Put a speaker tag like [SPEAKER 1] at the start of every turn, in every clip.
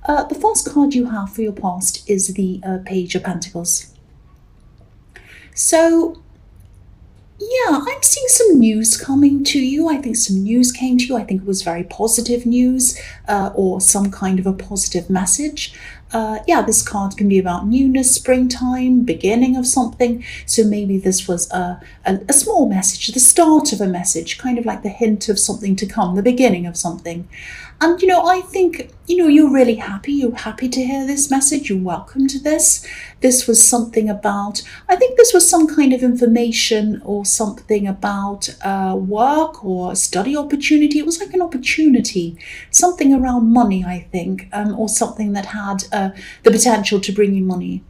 [SPEAKER 1] The first card you have for your past is the Page of Pentacles. So, yeah, I'm seeing some news coming to you. I think some news came to you. I think it was very positive news or some kind of a positive message. Yeah, this card can be about newness, springtime, beginning of something. So maybe this was a small message, the start of a message, kind of like the hint of something to come, the beginning of something. And, I think, you're really happy. You're happy to hear this message. You're welcome to this. This was something about, I think this was some kind of information or something about work or study opportunity. It was like an opportunity, something around money, I think, or something that had the potential to bring you money.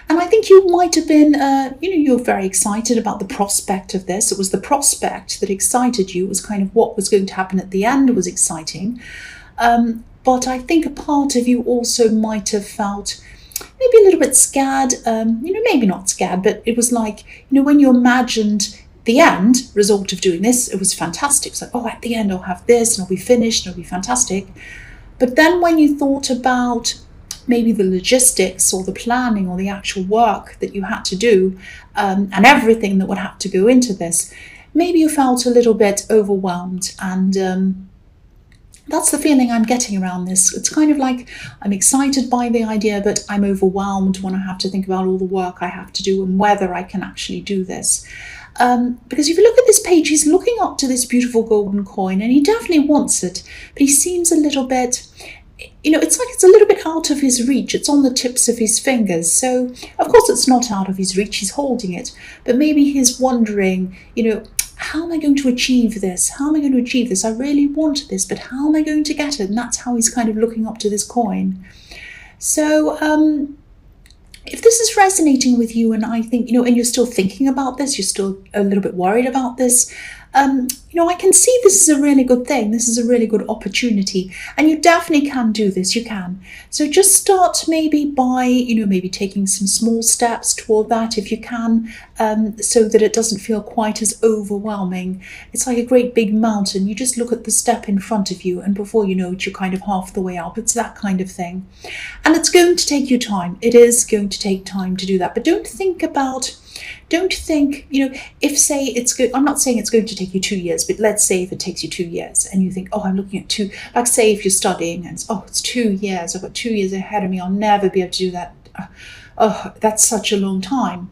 [SPEAKER 1] And I think you might have been, you're very excited about the prospect of this. It was the prospect that excited you. It was kind of what was going to happen at the end was exciting. But I think a part of you also might have felt maybe a little bit scared, maybe not scared, but it was like, when you imagined the end result of doing this, it was fantastic. It's like, oh, at the end I'll have this and I'll be finished and it'll be fantastic. But then when you thought about maybe the logistics or the planning or the actual work that you had to do and everything that would have to go into this, maybe you felt a little bit overwhelmed. And that's the feeling I'm getting around this. It's kind of like I'm excited by the idea, but I'm overwhelmed when I have to think about all the work I have to do and whether I can actually do this. Because if you look at this page, he's looking up to this beautiful golden coin and he definitely wants it, but he seems a little bit, it's like it's a little bit out of his reach. It's on the tips of his fingers. So, of course, it's not out of his reach. He's holding it. But maybe he's wondering, how am I going to achieve this? How am I going to achieve this? I really want this, but how am I going to get it? And that's how he's kind of looking up to this coin. So, if this is resonating with you, and I think, and you're still thinking about this, you're still a little bit worried about this, I can see this is a really good thing. This is a really good opportunity. And you definitely can do this. You can. So just start maybe by, maybe taking some small steps toward that if you can, so that it doesn't feel quite as overwhelming. It's like a great big mountain. You just look at the step in front of you and before you know it, you're kind of half the way up. It's that kind of thing. And it's going to take you time. It is going to take time to do that. But don't think, if say it's good, I'm not saying it's going to take you 2 years, but let's say if it takes you 2 years and you think, oh, I'm looking at like say if you're studying and it's 2 years, I've got 2 years ahead of me, I'll never be able to do that. Oh, that's such a long time.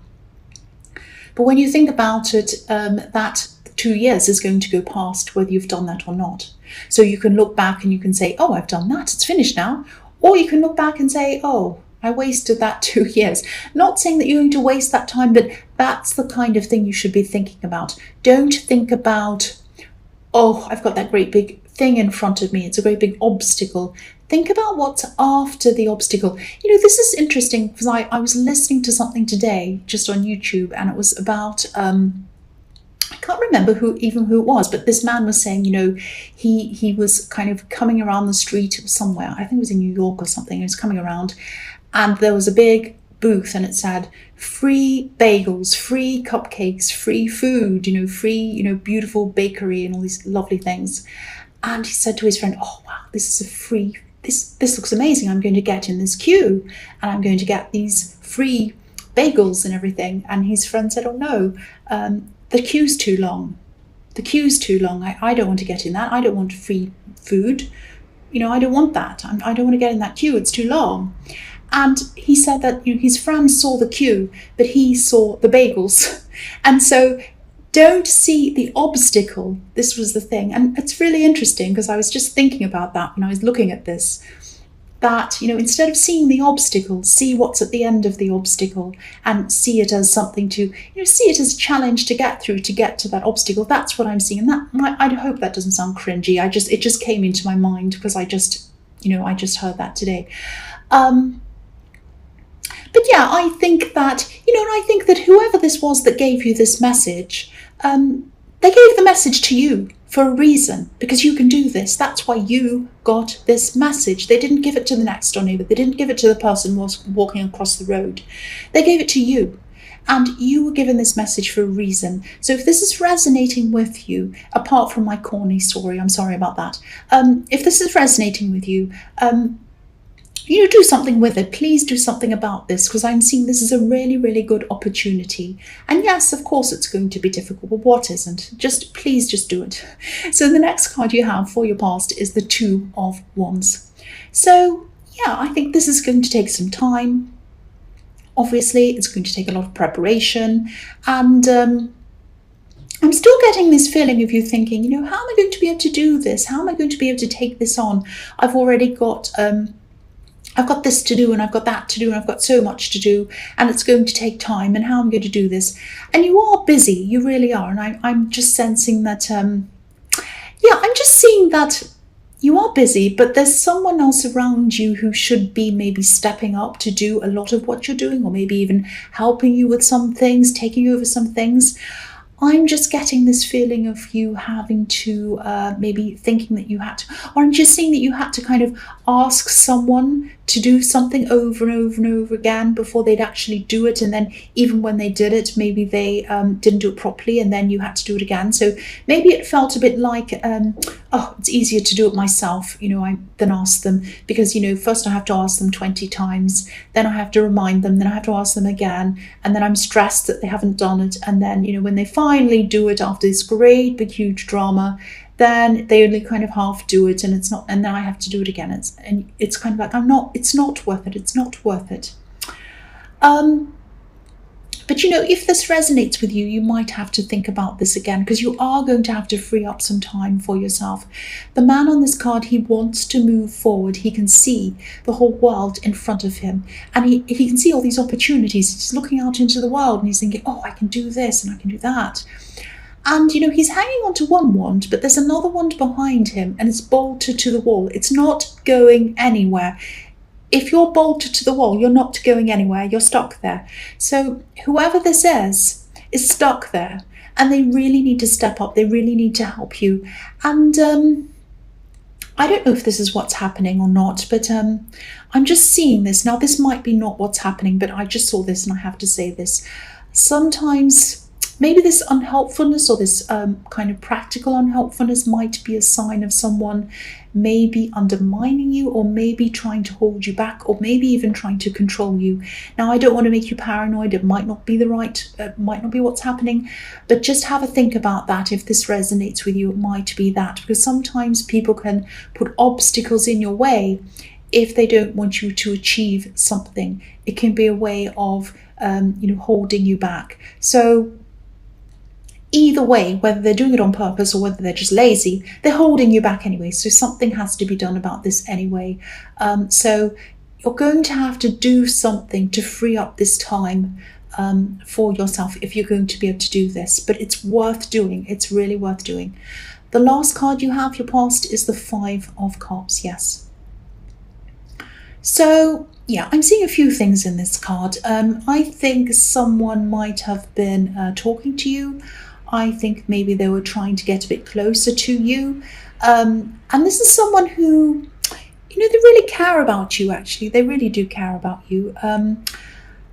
[SPEAKER 1] But when you think about it, that 2 years is going to go past whether you've done that or not. So you can look back and you can say, oh, I've done that, it's finished now. Or you can look back and say, oh, I wasted that 2 years. Not saying that you're going to waste that time, but that's the kind of thing you should be thinking about. Don't think about, oh, I've got that great big thing in front of me. It's a great big obstacle. Think about what's after the obstacle. This is interesting because I was listening to something today just on YouTube, and it was about, I can't remember who it was, but this man was saying, he was kind of coming around the street somewhere. I think it was in New York or something. He was coming around, and there was a big booth, and it said free bagels, free cupcakes, free food, free, beautiful bakery and all these lovely things. And he said to his friend, oh, wow, this is a free, this looks amazing. I'm going to get in this queue and I'm going to get these free bagels and everything. And his friend said, oh, no, the queue's too long. The queue's too long. I don't want to get in that. I don't want free food. I don't want that. I don't want to get in that queue. It's too long. And he said that his friend saw the queue, but he saw the bagels. And so don't see the obstacle. This was the thing. And it's really interesting because I was just thinking about that when I was looking at this. That, instead of seeing the obstacle, see what's at the end of the obstacle and see it as something to, see it as a challenge to get through, to get to that obstacle. That's what I'm seeing. And I hope that doesn't sound cringy. It just came into my mind because I just heard that today. But yeah, I think that, whoever this was that gave you this message, they gave the message to you for a reason, because you can do this. That's why you got this message. They didn't give it to the next door neighbor. They didn't give it to the person who was walking across the road. They gave it to you. and you were given this message for a reason. So if this is resonating with you, apart from my corny story, I'm sorry about that. If this is resonating with you, do something with it. Please do something about this, because I'm seeing this as a really, really good opportunity. And yes, of course, it's going to be difficult, but what isn't? Please just do it. So the next card you have for your past is the Two of Wands. So yeah, I think this is going to take some time. Obviously, it's going to take a lot of preparation. And I'm still getting this feeling of you thinking, how am I going to be able to do this? How am I going to be able to take this on? I've already got... I've got this to do, and I've got that to do, and I've got so much to do, and it's going to take time, and how I'm going to do this. And you are busy, you really are. And I'm just sensing that, I'm just seeing that you are busy, but there's someone else around you who should be maybe stepping up to do a lot of what you're doing, or maybe even helping you with some things, taking over some things. I'm just getting this feeling of you having to maybe thinking that you had to, or I'm just seeing that you had to kind of ask someone to do something over and over and over again before they'd actually do it. And then even when they did it, maybe they didn't do it properly, and then you had to do it again. So maybe it felt a bit like, it's easier to do it myself, than ask them, because, first I have to ask them 20 times, then I have to remind them, then I have to ask them again, and then I'm stressed that they haven't done it. And then, when they finally do it after this great big huge drama, then they only kind of half do it, and then I have to do it again. It's kind of like, it's not worth it. It's not worth it. But if this resonates with you, you might have to think about this again, because you are going to have to free up some time for yourself. The man on this card, he wants to move forward. He can see the whole world in front of him, and he can see all these opportunities. He's looking out into the world, and he's thinking, I can do this and I can do that. And, he's hanging on to one wand, but there's another wand behind him, and it's bolted to the wall. It's not going anywhere. If you're bolted to the wall, you're not going anywhere. You're stuck there. So whoever this is stuck there, and they really need to step up. They really need to help you. And I don't know if this is what's happening or not, but I'm just seeing this. Now, this might be not what's happening, but I just saw this, and I have to say this. Sometimes... maybe this unhelpfulness, or this kind of practical unhelpfulness, might be a sign of someone maybe undermining you, or maybe trying to hold you back, or maybe even trying to control you. Now, I don't want to make you paranoid. It might not be might not be what's happening, but just have a think about that. If this resonates with you, it might be that, because sometimes people can put obstacles in your way if they don't want you to achieve something. It can be a way of, holding you back. So either way, whether they're doing it on purpose or whether they're just lazy, they're holding you back anyway. So something has to be done about this anyway. So you're going to have to do something to free up this time for yourself if you're going to be able to do this. But it's worth doing. It's really worth doing. The last card you have, your past, is the Five of Cups. Yes. So yeah, I'm seeing a few things in this card. I think someone might have been talking to you. I think maybe they were trying to get a bit closer to you. And this is someone who, they really care about you, actually. They really do care about you.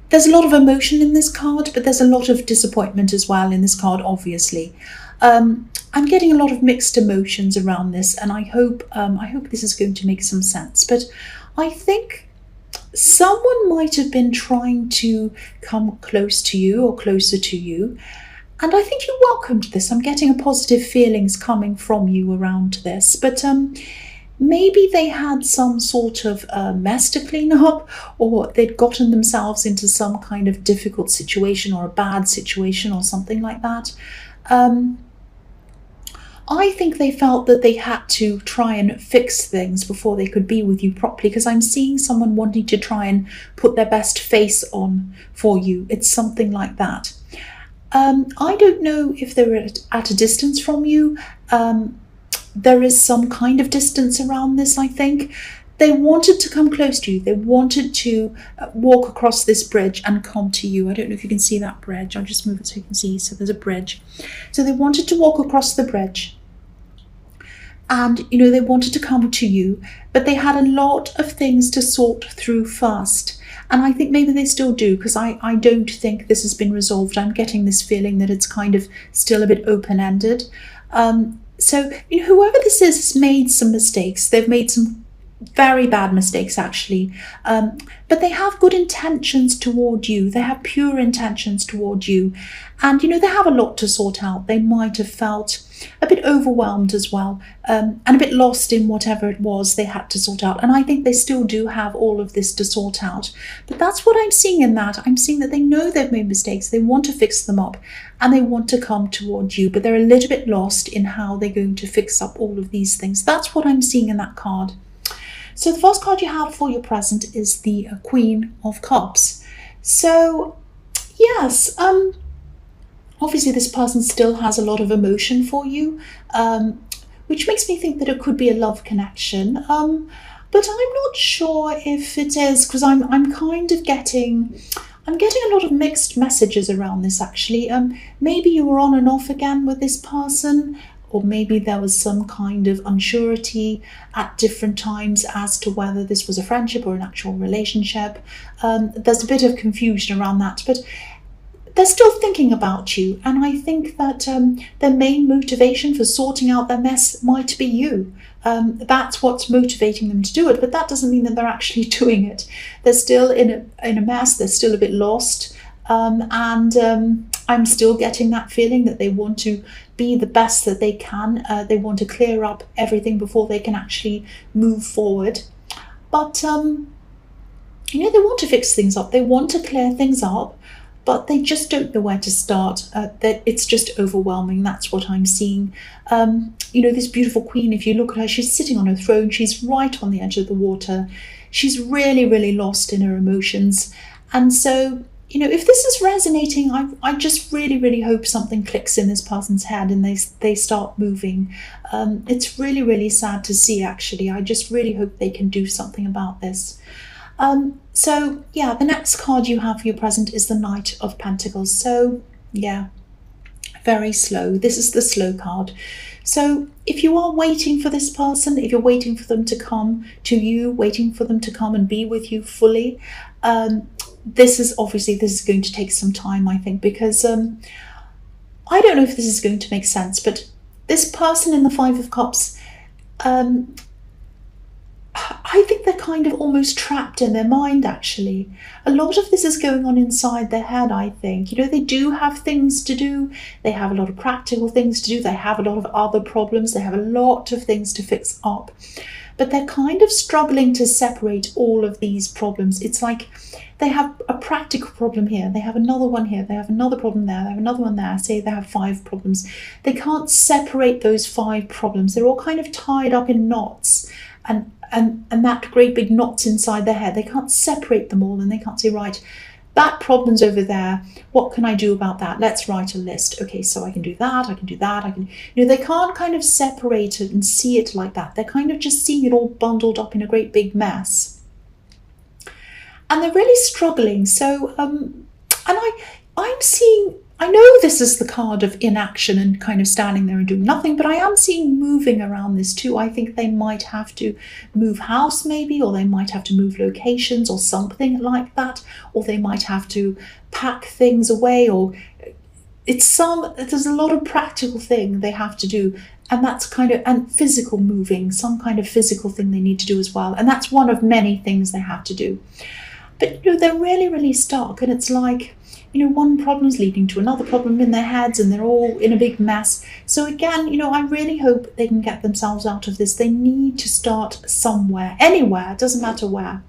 [SPEAKER 1] There's a lot of emotion in this card, but there's a lot of disappointment as well in this card, obviously. I'm getting a lot of mixed emotions around this, and I hope this is going to make some sense. But I think someone might have been trying to come close to you or closer to you, and I think you welcomed this. I'm getting a positive feelings coming from you around this, but maybe they had some sort of mess to clean up, or they'd gotten themselves into some kind of difficult situation or a bad situation or something like that. I think they felt that they had to try and fix things before they could be with you properly, because I'm seeing someone wanting to try and put their best face on for you. It's something like that. I don't know if they're at a distance from you. There is some kind of distance around this, I think. They wanted to come close to you. They wanted to walk across this bridge and come to you. I don't know if you can see that bridge. I'll just move it so you can see. So there's a bridge. So they wanted to walk across the bridge. and they wanted to come to you, but they had a lot of things to sort through first. And I think maybe they still do, because I don't think this has been resolved. I'm getting this feeling that it's kind of still a bit open-ended. So whoever this is has made some mistakes. They've made some very bad mistakes, actually. But they have good intentions toward you. They have pure intentions toward you. And, they have a lot to sort out. They might have felt a bit overwhelmed as well, and a bit lost in whatever it was they had to sort out. And I think they still do have all of this to sort out. But that's what I'm seeing in that. I'm seeing that they know they've made mistakes. They want to fix them up, and they want to come toward you. But they're a little bit lost in how they're going to fix up all of these things. That's what I'm seeing in that card. So the first card you have for your present is the Queen of Cups. So, yes, obviously this person still has a lot of emotion for you, which makes me think that it could be a love connection. But I'm not sure if it is, because I'm kind of getting a lot of mixed messages around this, actually. Maybe you were on and off again with this person, or maybe there was some kind of unsurety at different times as to whether this was a friendship or an actual relationship. There's a bit of confusion around that, but they're still thinking about you. And I think that their main motivation for sorting out their mess might be you. That's what's motivating them to do it, but that doesn't mean that they're actually doing it. They're still in a mess, they're still a bit lost. I'm still getting that feeling that they want to be the best that they can. They want to clear up everything before they can actually move forward. But, they want to fix things up. They want to clear things up, but they just don't know where to start. That it's just overwhelming. That's what I'm seeing. This beautiful queen, if you look at her, she's sitting on her throne. She's right on the edge of the water. She's really, really lost in her emotions. And so, if this is resonating, I just really, really hope something clicks in this person's head and they start moving. It's really, really sad to see, actually. I just really hope they can do something about this. So, yeah, the next card you have for your present is the Knight of Pentacles. So, yeah, very slow. This is the slow card. So if you are waiting for this person, if you're waiting for them to come to you, waiting for them to come and be with you fully, this is going to take some time, I think, because I don't know if this is going to make sense, but this person in the Five of Cups, I think they're kind of almost trapped in their mind, actually. A lot of this is going on inside their head, I think. They do have things to do. They have a lot of practical things to do. They have a lot of other problems. They have a lot of things to fix up. But they're kind of struggling to separate all of these problems. It's like they have a practical problem here. They have another one here. They have another problem there. They have another one there. Say they have 5 problems. They can't separate those 5 problems. They're all kind of tied up in knots. And that great big knots inside their head, they can't separate them all, and they can't say, right, that problem's over there, what can I do about that? Let's write a list. Okay, so I can do that, I can do that, I can, they can't kind of separate it and see it like that. They're kind of just seeing it all bundled up in a great big mess. And they're really struggling. So, and I'm seeing, I know this is the card of inaction and kind of standing there and doing nothing, but I am seeing moving around this too. I think they might have to move house maybe, or they might have to move locations or something like that, or they might have to pack things away, or there's a lot of practical thing they have to do. And that's and physical moving, some kind of physical thing they need to do as well. And that's one of many things they have to do. But, they're really, really stuck, and it's like, one problem's leading to another problem in their heads, and they're all in a big mess. So again, I really hope they can get themselves out of this. They need to start somewhere, anywhere, it doesn't matter where.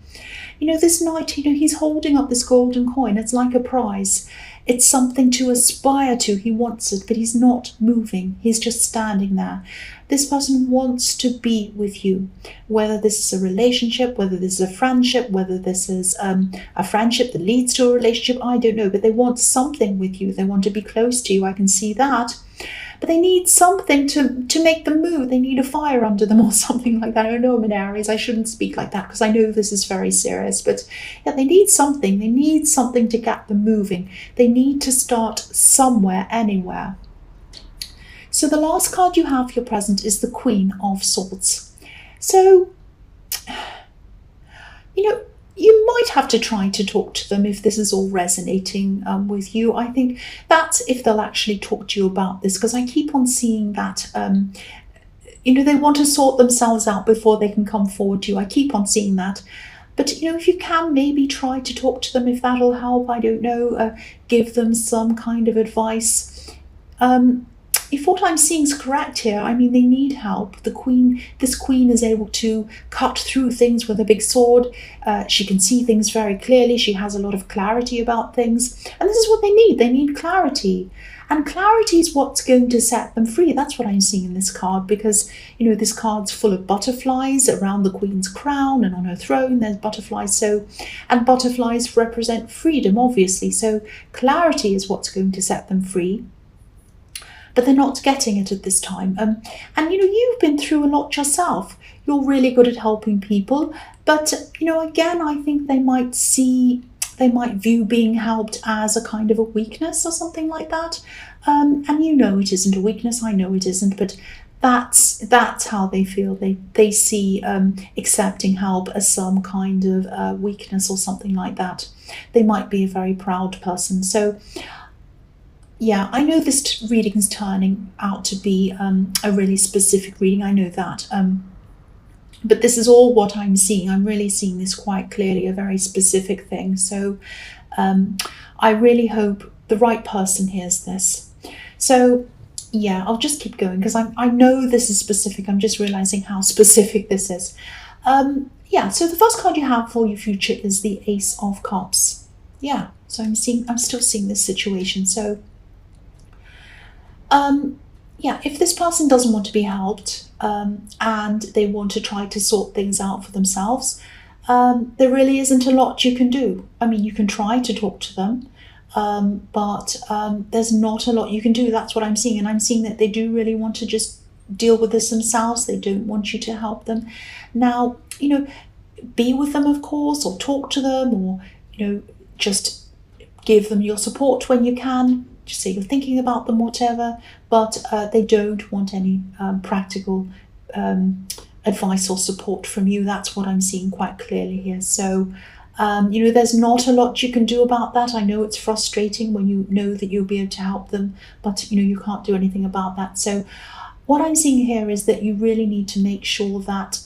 [SPEAKER 1] This knight, he's holding up this golden coin. It's like a prize. It's something to aspire to. He wants it, but he's not moving. He's just standing there. This person wants to be with you, whether this is a relationship, whether this is a friendship, whether this is a friendship that leads to a relationship, I don't know, but they want something with you. They want to be close to you. I can see that. But they need something to make them move. They need a fire under them or something like that. I don't know, I'm in Aries. I shouldn't speak like that because I know this is very serious. But yeah, they need something. They need something to get them moving. They need to start somewhere, anywhere. So the last card you have for your present is the Queen of Swords. So, you know, you might have to try to talk to them if this is all resonating with you. I think that's if they'll actually talk to you about this, because I keep on seeing that, they want to sort themselves out before they can come forward to you. I keep on seeing that. But, if you can maybe try to talk to them, if that'll help, I don't know, give them some kind of advice. If what I'm seeing is correct here, I mean, they need help. This queen is able to cut through things with a big sword. She can see things very clearly. She has a lot of clarity about things. And this is what they need. They need clarity. And clarity is what's going to set them free. That's what I'm seeing in this card, because, this card's full of butterflies around the queen's crown, and on her throne there's butterflies. And butterflies represent freedom, obviously. So clarity is what's going to set them free. But they're not getting it at this time. And you've been through a lot yourself. You're really good at helping people. But, again, I think they might view being helped as a kind of a weakness or something like that. And it isn't a weakness. I know it isn't, but that's how they feel. They see accepting help as some kind of weakness or something like that. They might be a very proud person. So, yeah, I know this reading is turning out to be a really specific reading. I know that. But this is all what I'm seeing. I'm really seeing this quite clearly, a very specific thing. So I really hope the right person hears this. So, yeah, I'll just keep going, because I know this is specific. I'm just realizing how specific this is. Yeah, so the first card you have for your future is the Ace of Cups. Yeah, so I'm still seeing this situation. So, yeah, if this person doesn't want to be helped and they want to try to sort things out for themselves, there really isn't a lot you can do. I mean, you can try to talk to them, but there's not a lot you can do. That's what I'm seeing. And I'm seeing that they do really want to just deal with this themselves. They don't want you to help them. Now, be with them, of course, or talk to them, or, just give them your support when you can. Just say you're thinking about them, whatever, but they don't want any practical advice or support from you. That's what I'm seeing quite clearly here. So, there's not a lot you can do about that. I know it's frustrating when you know that you'll be able to help them, but, you can't do anything about that. So what I'm seeing here is that you really need to make sure that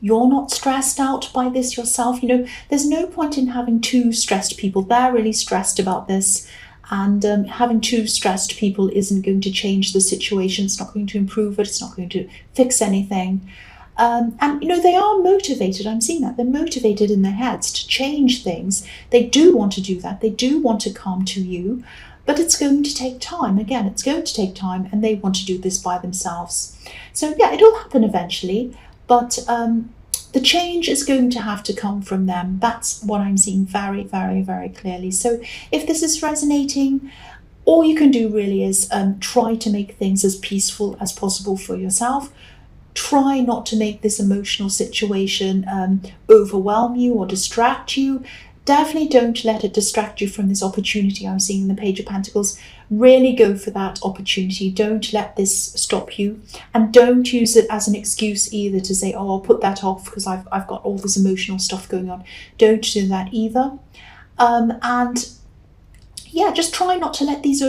[SPEAKER 1] you're not stressed out by this yourself. There's no point in having two stressed people. They're really stressed about this. And having two stressed people isn't going to change the situation. It's not going to improve it. It's not going to fix anything. And, they are motivated. I'm seeing that. They're motivated in their heads to change things. They do want to do that. They do want to come to you. But it's going to take time. Again, it's going to take time. And they want to do this by themselves. So, yeah, it'll happen eventually. But the change is going to have to come from them. That's what I'm seeing very, very, very clearly. So if this is resonating, all you can do really is try to make things as peaceful as possible for yourself. Try not to make this emotional situation overwhelm you or distract you. Definitely don't let it distract you from this opportunity I'm seeing in the Page of Pentacles. Really go for that opportunity. Don't let this stop you. And don't use it as an excuse either to say, oh, I'll put that off because I've got all this emotional stuff going on. Don't do that either. And yeah, just try not to let these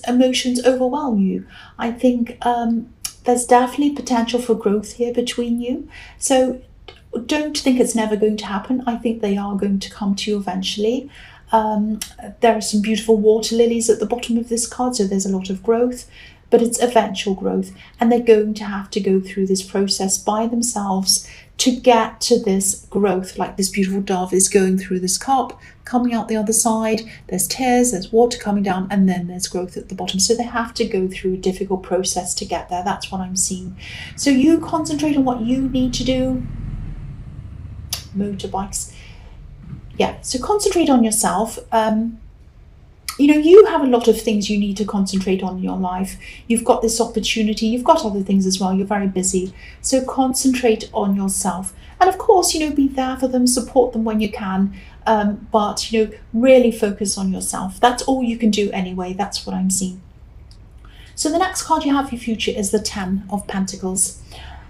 [SPEAKER 1] emotions overwhelm you. I think there's definitely potential for growth here between you. So don't think it's never going to happen. I think they are going to come to you eventually. There are some beautiful water lilies at the bottom of this card, so there's a lot of growth, but it's eventual growth, and they're going to have to go through this process by themselves to get to this growth, like this beautiful dove is going through this cup, coming out the other side. There's tears, there's water coming down, and then there's growth at the bottom. So they have to go through a difficult process to get there. That's what I'm seeing. So you concentrate on what you need to do. Motorbikes. Yeah, so concentrate on yourself. You have a lot of things you need to concentrate on in your life. You've got this opportunity. You've got other things as well. You're very busy. So concentrate on yourself. And of course, be there for them, support them when you can. But, really focus on yourself. That's all you can do anyway. That's what I'm seeing. So the next card you have for your future is the Ten of Pentacles.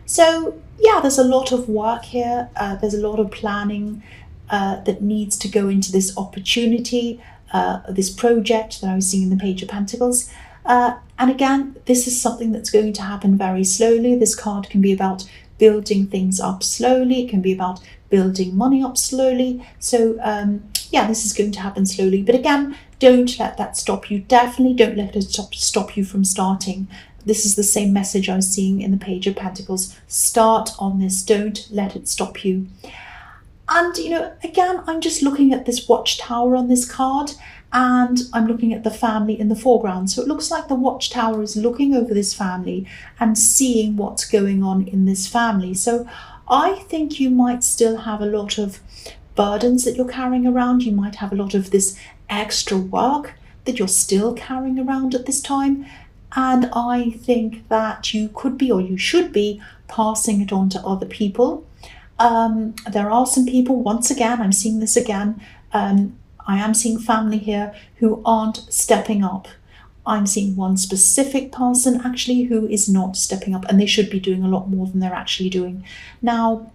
[SPEAKER 1] So yeah, there's a lot of work here. There's a lot of planning that needs to go into this opportunity, this project that I was seeing in the Page of Pentacles. And again, this is something that's going to happen very slowly. This card can be about building things up slowly. It can be about building money up slowly. So yeah, this is going to happen slowly. But again, don't let that stop you. Definitely don't let it stop you from starting. This is the same message I was seeing in the Page of Pentacles. Start on this. Don't let it stop you. And, you know, again, I'm just looking at this watchtower on this card, and I'm looking at the family in the foreground. So it looks like the watchtower is looking over this family and seeing what's going on in this family. So I think you might still have a lot of burdens that you're carrying around. You might have a lot of this extra work that you're still carrying around at this time. And I think that you could be, or you should be, passing it on to other people. There are some people, once again, I'm seeing this again, I am seeing family here who aren't stepping up. I'm seeing one specific person actually who is not stepping up, and they should be doing a lot more than they're actually doing. Now,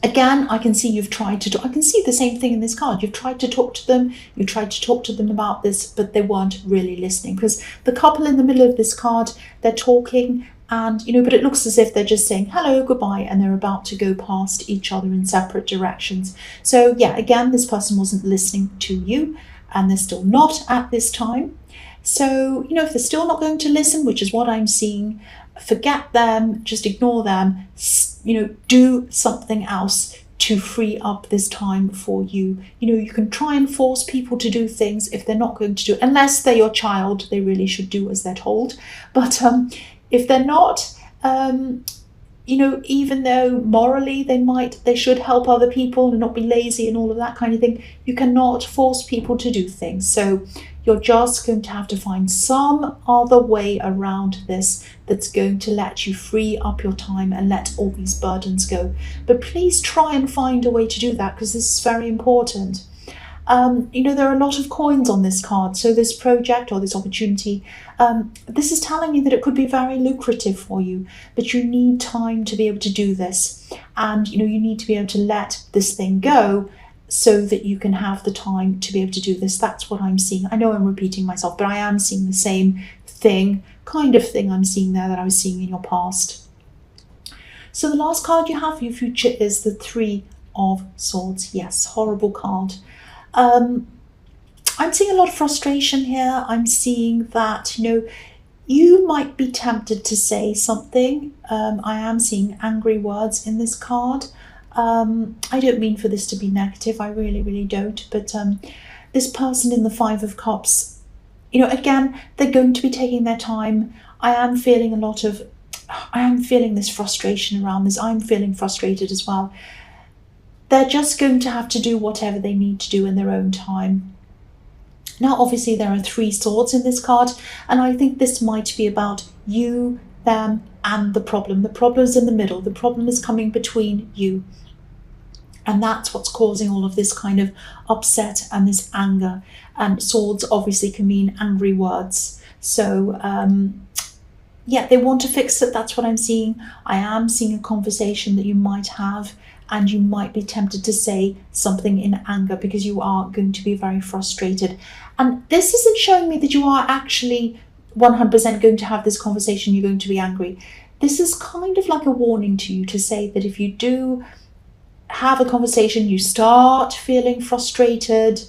[SPEAKER 1] again, I can see you've tried to, I can see the same thing in this card. You've tried to talk to them, you tried to talk to them about this, but they weren't really listening, because the couple in the middle of this card, they're talking, and, you know, but it looks as if they're just saying hello, goodbye, and they're about to go past each other in separate directions. So yeah, again, this person wasn't listening to you, and they're still not at this time. So, you know, if they're still not going to listen, which is what I'm seeing, forget them, just ignore them, you know, do something else to free up this time for you. You know, you can try and force people to do things. If they're not going to do it, unless they're your child, they really should do as they're told. But if they're not, you know, even though morally they should help other people and not be lazy and all of that kind of thing, you cannot force people to do things. So you're just going to have to find some other way around this that's going to let you free up your time and let all these burdens go. But please try and find a way to do that, because this is very important. You know, there are a lot of coins on this card. So this project or this opportunity, this is telling you that it could be very lucrative for you, but you need time to be able to do this. And, you know, you need to be able to let this thing go so that you can have the time to be able to do this. That's what I'm seeing. I know I'm repeating myself, but I am seeing the same thing, kind of thing I'm seeing there that I was seeing in your past. So the last card you have for your future is the Three of Swords. Yes, horrible card. I'm seeing a lot of frustration here. I'm seeing that, you know, you might be tempted to say something. I am seeing angry words in this card. I don't mean for this to be negative, I really, really don't. But this person in the Five of Cups, you know, again, they're going to be taking their time. I am feeling this frustration around this. I'm feeling frustrated as well. They're just going to have to do whatever they need to do in their own time. Now, obviously, there are Three Swords in this card, and I think this might be about you, them, and the problem. The problem is in the middle. The problem is coming between you. And that's what's causing all of this kind of upset and this anger. And swords obviously can mean angry words. So, yeah, they want to fix it. That's what I'm seeing. I am seeing a conversation that you might have, and you might be tempted to say something in anger because you are going to be very frustrated. And this isn't showing me that you are actually 100% going to have this conversation, you're going to be angry. This is kind of like a warning to you to say that if you do have a conversation, you start feeling frustrated,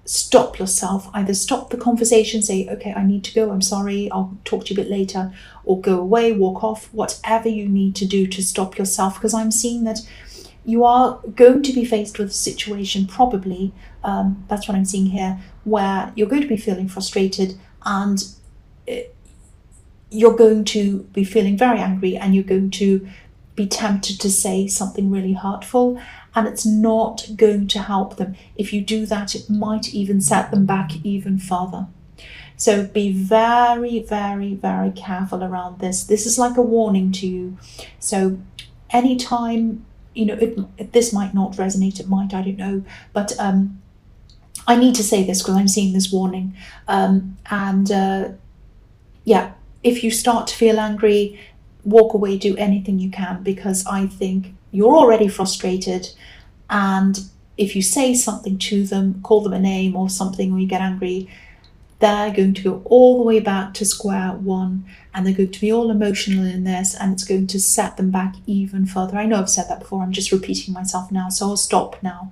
[SPEAKER 1] stop yourself. Either stop the conversation, say, okay, I need to go, I'm sorry, I'll talk to you a bit later, or go away, walk off, whatever you need to do to stop yourself, because I'm seeing that you are going to be faced with a situation, probably, that's what I'm seeing here, where you're going to be feeling frustrated, and you're going to be feeling very angry, and you're going to be tempted to say something really hurtful, and it's not going to help them. If you do that, it might even set them back even further. So be very, very, very careful around this. This is like a warning to you. So anytime, you know, this might not resonate, it might, I don't know, but I need to say this because I'm seeing this warning. yeah, if you start to feel angry, walk away, do anything you can, because I think you're already frustrated. And if you say something to them, call them a name or something when you get angry, they're going to go all the way back to square one, and they're going to be all emotional in this, and it's going to set them back even further. I know I've said that before, I'm just repeating myself now, so I'll stop now.